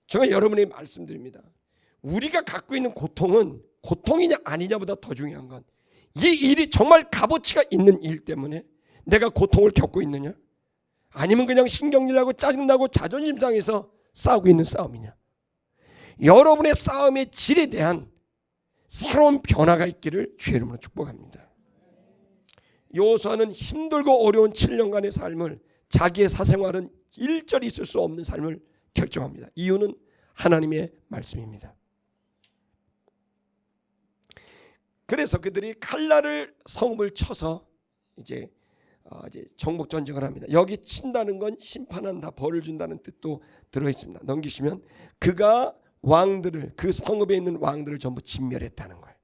제가 여러분에게 말씀드립니다. 우리가 갖고 있는 고통은 고통이냐 아니냐보다 더 중요한 건 이 일이 정말 값어치가 있는 일 때문에 내가 고통을 겪고 있느냐, 아니면 그냥 신경질나고 짜증나고 자존심 상해서 싸우고 있는 싸움이냐. 여러분의 싸움의 질에 대한 새로운 변화가 있기를 주의 이름으로 축복합니다. 여호수아는 힘들고 어려운 7년간의 삶을, 자기의 사생활은 일절이 있을 수 없는 삶을 결정합니다. 이유는 하나님의 말씀입니다. 그래서 그들이 칼날을 성읍을 쳐서 이제 이제 정복 전쟁을 합니다. 여기 친다는 건 심판한다, 벌을 준다는 뜻도 들어 있습니다. 넘기시면 그가 왕들을, 그 성읍에 있는 왕들을 전부 진멸했다는 거예요.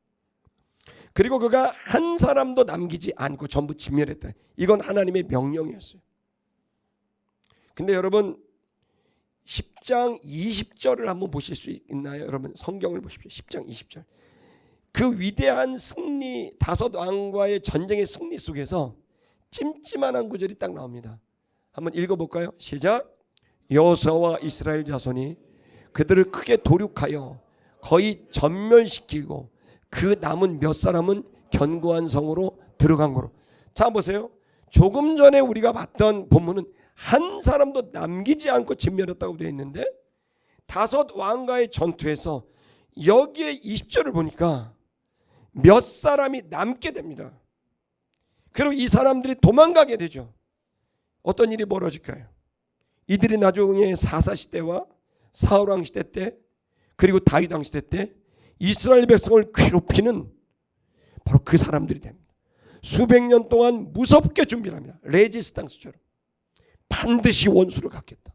그리고 그가 한 사람도 남기지 않고 전부 진멸했다. 이건 하나님의 명령이었어요. 근데 여러분 10장 20절을 한번 보실 수 있나요? 여러분 성경을 보십시오. 10장 20절. 그 위대한 승리, 다섯 왕과의 전쟁의 승리 속에서 찜찜한 구절이 딱 나옵니다. 한번 읽어볼까요? 시작. 여호수아와 이스라엘 자손이 그들을 크게 도륙하여 거의 전멸시키고 그 남은 몇 사람은 견고한 성으로 들어간 거로. 자 보세요. 조금 전에 우리가 봤던 본문은 한 사람도 남기지 않고 진멸했다고 되어 있는데 다섯 왕과의 전투에서 여기에 20절을 보니까 몇 사람이 남게 됩니다. 그리고 이 사람들이 도망가게 되죠. 어떤 일이 벌어질까요? 이들이 나중에 사사 시대와 사울왕 시대 때 그리고 다윗 왕 시대 때 이스라엘 백성을 괴롭히는 바로 그 사람들이 됩니다. 수백 년 동안 무섭게 준비를 합니다. 레지스탕스처럼 반드시 원수를 갖겠다.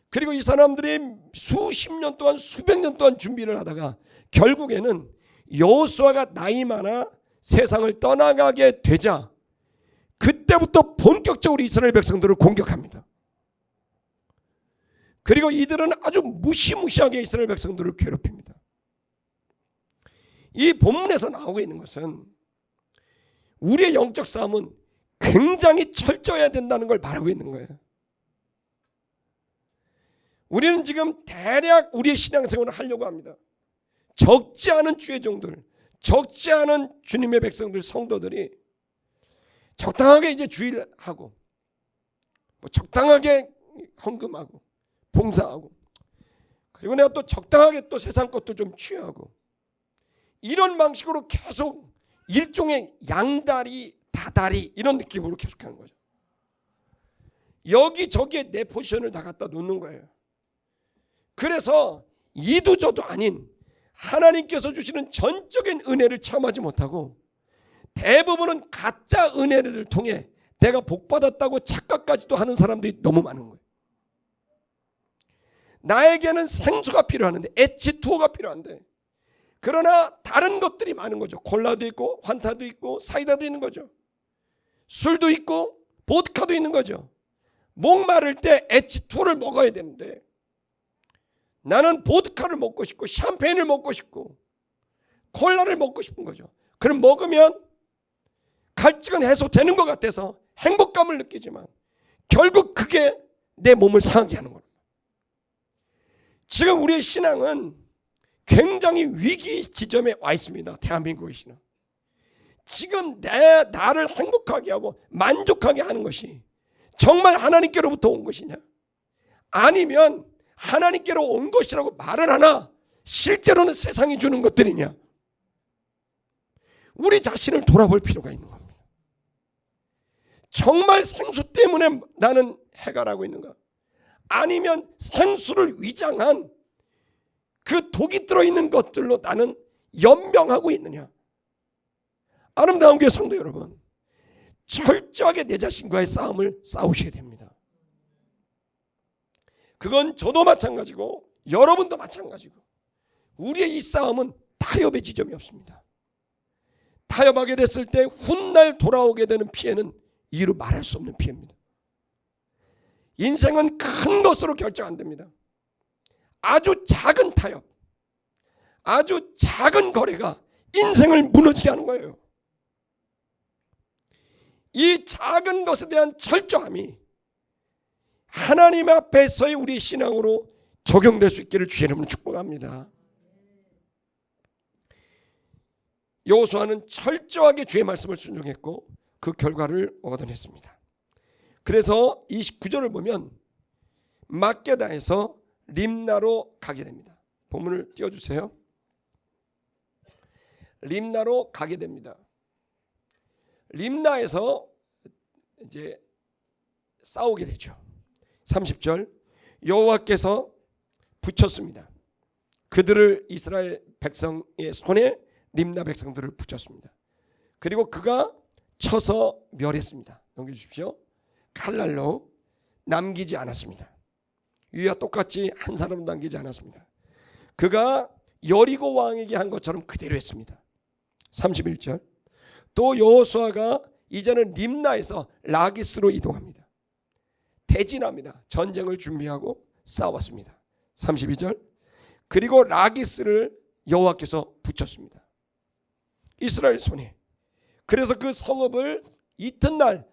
그리고 이 사람들이 수십 년 동안 수백 년 동안 준비를 하다가 결국에는 여호수아가 나이 많아 세상을 떠나가게 되자 그때부터 본격적으로 이스라엘 백성들을 공격합니다. 그리고 이들은 아주 무시무시하게 이스라엘 백성들을 괴롭힙니다. 이 본문에서 나오고 있는 것은 우리의 영적 싸움은 굉장히 철저해야 된다는 걸 말하고 있는 거예요. 우리는 지금 대략 우리의 신앙생활을 하려고 합니다. 적지 않은 주의종들, 적지 않은 주님의 백성들, 성도들이 적당하게 이제 주의를 하고 적당하게 헌금하고 봉사하고 그리고 내가 또 적당하게 또 세상 것도 좀 취하고 이런 방식으로 계속 일종의 양다리 다다리 이런 느낌으로 계속하는 거죠. 여기저기에 내 포지션을 다 갖다 놓는 거예요. 그래서 이도저도 아닌 하나님께서 주시는 전적인 은혜를 체험하지 못하고 대부분은 가짜 은혜를 통해 내가 복받았다고 착각까지도 하는 사람들이 너무 많은 거예요. 나에게는 생수가 필요하는데 H2O가 필요한데 그러나 다른 것들이 많은 거죠. 콜라도 있고 환타도 있고 사이다도 있는 거죠. 술도 있고 보드카도 있는 거죠. 목마를 때 H2O를 먹어야 되는데 나는 보드카를 먹고 싶고 샴페인을 먹고 싶고 콜라를 먹고 싶은 거죠. 그럼 먹으면 갈증은 해소되는 것 같아서 행복감을 느끼지만 결국 그게 내 몸을 상하게 하는 겁니다. 지금 우리의 신앙은 굉장히 위기 지점에 와 있습니다. 대한민국의 신앙. 지금 나를 행복하게 하고 만족하게 하는 것이 정말 하나님께로부터 온 것이냐? 아니면 하나님께로 온 것이라고 말을 하나 실제로는 세상이 주는 것들이냐? 우리 자신을 돌아볼 필요가 있는 겁니다. 정말 생수 때문에 나는 해결하고 있는가? 아니면 생수를 위장한 그 독이 들어있는 것들로 나는 연명하고 있느냐? 아름다운 교회 성도 여러분, 철저하게 내 자신과의 싸움을 싸우셔야 됩니다. 그건 저도 마찬가지고 여러분도 마찬가지고 우리의 이 싸움은 타협의 지점이 없습니다. 타협하게 됐을 때 훗날 돌아오게 되는 피해는 이루 말할 수 없는 피해입니다. 인생은 큰 것으로 결정 안 됩니다. 아주 작은 타협, 아주 작은 거래가 인생을 무너지게 하는 거예요. 이 작은 것에 대한 철저함이 하나님 앞에서의 우리 신앙으로 적용될 수 있기를 주의 이름으로 축복합니다. 여호수아는 철저하게 주의 말씀을 순종했고 그 결과를 얻어냈습니다. 그래서 29절을 보면 막게다에서 림나로 가게 됩니다. 본문을 띄워주세요. 림나로 가게 됩니다. 림나에서 이제 싸우게 되죠. 30절 여호와께서 붙였습니다. 그들을 이스라엘 백성의 손에 림나 백성들을 붙였습니다. 그리고 그가 쳐서 멸했습니다. 넘겨주십시오. 칼날로 남기지 않았습니다. 위와 똑같이 한 사람도 남기지 않았습니다. 그가 여리고 왕에게 한 것처럼 그대로 했습니다. 31절. 또 여호수아가 이제는 림나에서 라기스로 이동합니다. 대진합니다. 전쟁을 준비하고 싸웠습니다. 32절. 그리고 라기스를 여호와께서 붙였습니다. 이스라엘 손에. 그래서 그 성읍을 이튿날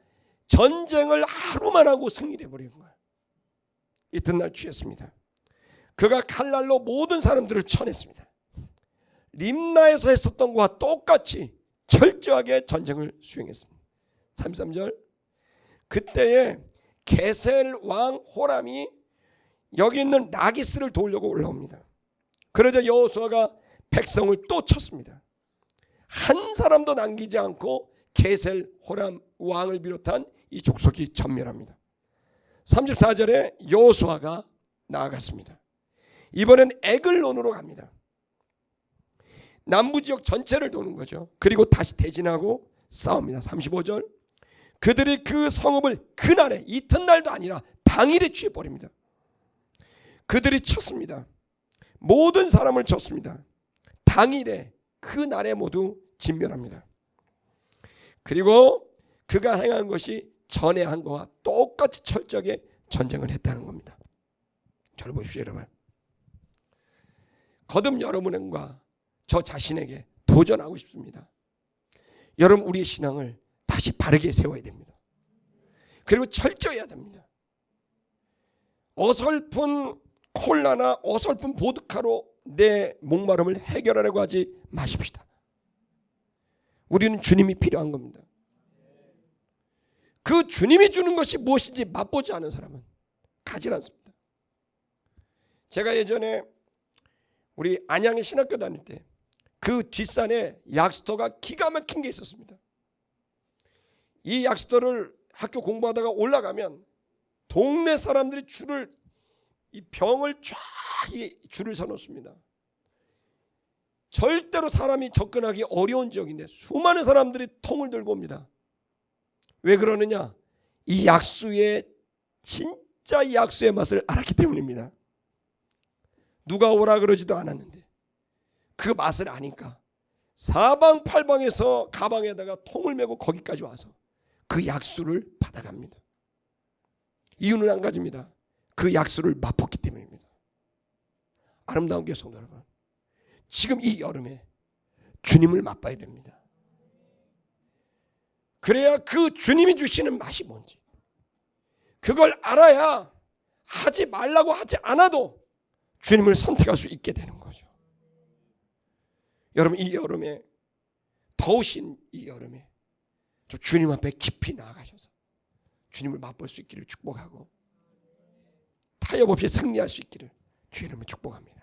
전쟁을 하루만 하고 승리를 해버린 거예요. 이튿날 취했습니다. 그가 칼날로 모든 사람들을 쳐냈습니다. 림나에서 했었던 것과 똑같이 철저하게 전쟁을 수행했습니다. 33절. 그때에 게셀 왕 호람이 여기 있는 라기스를 도우려고 올라옵니다. 그러자 여호수아가 백성을 또 쳤습니다. 한 사람도 남기지 않고 게셀 호람 왕을 비롯한 이 족속이 전멸합니다. 34절에 여호수아가 나아갔습니다. 이번엔 에글론으로 갑니다. 남부 지역 전체를 도는 거죠. 그리고 다시 대진하고 싸웁니다. 35절. 그들이 그 성읍을 그날에 이튿날도 아니라 당일에 취해버립니다. 그들이 쳤습니다. 모든 사람을 쳤습니다. 당일에 그날에 모두 진멸합니다. 그리고 그가 행한 것이 전에 한 것과 똑같이 철저하게 전쟁을 했다는 겁니다. 저를 보십시오, 여러분. 거듭 여러분과 저 자신에게 도전하고 싶습니다. 여러분, 우리의 신앙을 다시 바르게 세워야 됩니다. 그리고 철저해야 됩니다. 어설픈 콜라나 어설픈 보드카로 내 목마름을 해결하려고 하지 마십시다. 우리는 주님이 필요한 겁니다. 그 주님이 주는 것이 무엇인지 맛보지 않은 사람은 가지 않습니다. 제가 예전에 우리 안양의 신학교 다닐 때 그 뒷산에 약수터가 기가 막힌 게 있었습니다. 이 약수터를 학교 공부하다가 올라가면 동네 사람들이 이 병을 쫙 줄을 서놓습니다. 절대로 사람이 접근하기 어려운 지역인데 수많은 사람들이 통을 들고 옵니다. 왜 그러느냐? 이 약수의 진짜 약수의 맛을 알았기 때문입니다. 누가 오라 그러지도 않았는데 그 맛을 아니까 사방팔방에서 가방에다가 통을 메고 거기까지 와서 그 약수를 받아갑니다. 이유는 한 가지입니다. 그 약수를 맛봤기 때문입니다. 아름다운 교회 성도 여러분, 지금 이 여름에 주님을 맛봐야 됩니다. 그래야 그 주님이 주시는 맛이 뭔지 그걸 알아야 하지 말라고 하지 않아도 주님을 선택할 수 있게 되는 거죠. 여러분, 이 여름에, 더우신 이 여름에 주님 앞에 깊이 나아가셔서 주님을 맛볼 수 있기를 축복하고 타협 없이 승리할 수 있기를 주의 이름으로 축복합니다.